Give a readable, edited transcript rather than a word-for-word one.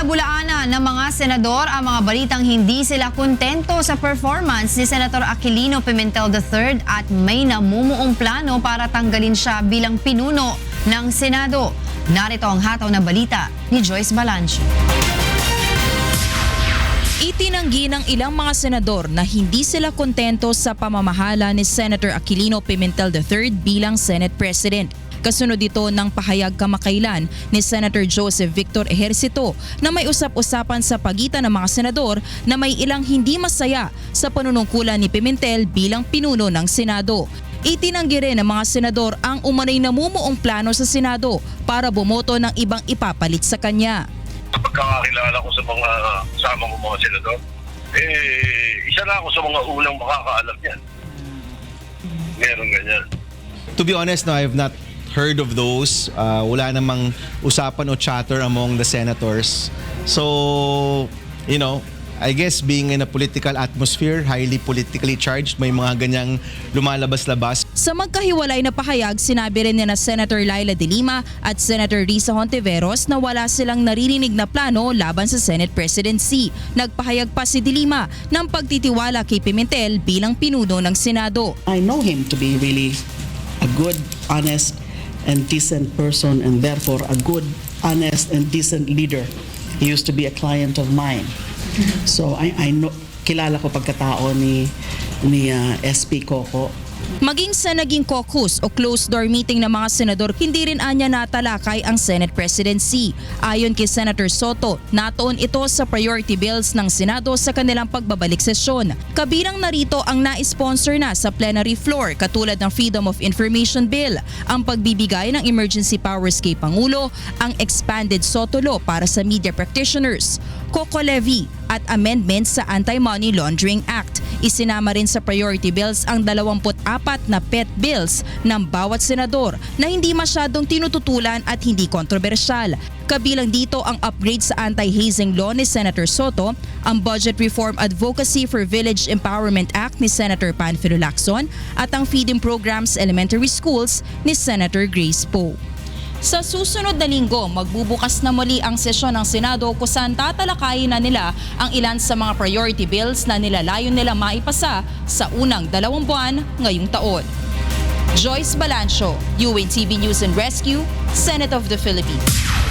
Pinabulaanan ng mga senador ang mga balitang hindi sila kontento sa performance ni Senator Aquilino Pimentel III at may namumuong plano para tanggalin siya bilang pinuno ng Senado. Narito ang hataw na balita ni Joyce Balancho. Itinanggi ng ilang mga senador na hindi sila kontento sa pamamahala ni Senator Aquilino Pimentel III bilang Senate President. Kasunod ito ng pahayag kamakailan ni Senator Joseph Victor Ejercito na may usap-usapan sa pagitan ng mga senador na may ilang hindi masaya sa panunungkulan ni Pimentel bilang pinuno ng Senado. Itinanggi rin ng mga senador ang umano'y namumuong plano sa Senado para bumoto ng ibang ipapalit sa kanya. Pagkakakilala ko sa mga kasama ko mga senador, isa na ako sa mga unang makakaalam yan. Meron ganyan. To be honest, no, I have not heard of those. Wala namang usapan o chatter among the senators. So, you know, I guess being in a political atmosphere, highly politically charged, may mga ganyang lumalabas-labas. Sa magkahiwalay na pahayag, sinabi rin ni na Senator Laila De Lima at Senator Risa Hontiveros na wala silang naririnig na plano laban sa Senate presidency. Nagpahayag pa si De Lima ng pagtitiwala kay Pimentel bilang pinuno ng Senado. I know him to be really a good, honest, and decent person, and therefore a good, honest, and decent leader. He used to be a client of mine. So I know, kilala ko pagkatao ni SP Coco. Maging sa naging caucus o closed-door meeting ng mga senador, hindi rin anya natalakay ang Senate presidency. Ayon kay Senator Soto, natuon ito sa priority bills ng Senado sa kanilang pagbabalik sesyon. Kabilang narito ang na-sponsor na sa plenary floor katulad ng Freedom of Information Bill, ang pagbibigay ng emergency powers kay Pangulo, ang expanded SOTO law para sa media practitioners, COCO levy at amendments sa Anti-Money Laundering Act. Isinama rin sa priority bills ang 24 na pet bills ng bawat senador na hindi masyadong tinututulan at hindi kontrobersyal. Kabilang dito ang upgrade sa anti-hazing law ni Senator Soto, ang Budget Reform Advocacy for Village Empowerment Act ni Senator Panfilo Lacson at ang feeding programs elementary schools ni Senator Grace Poe. Sa susunod na linggo, magbubukas na muli ang sesyon ng Senado kung saan tatalakayin na nila ang ilan sa mga priority bills na nilalayon nila maipasa sa unang 2 buwan ngayong taon. Joyce Balancho, UNTV News and Rescue, Senate of the Philippines.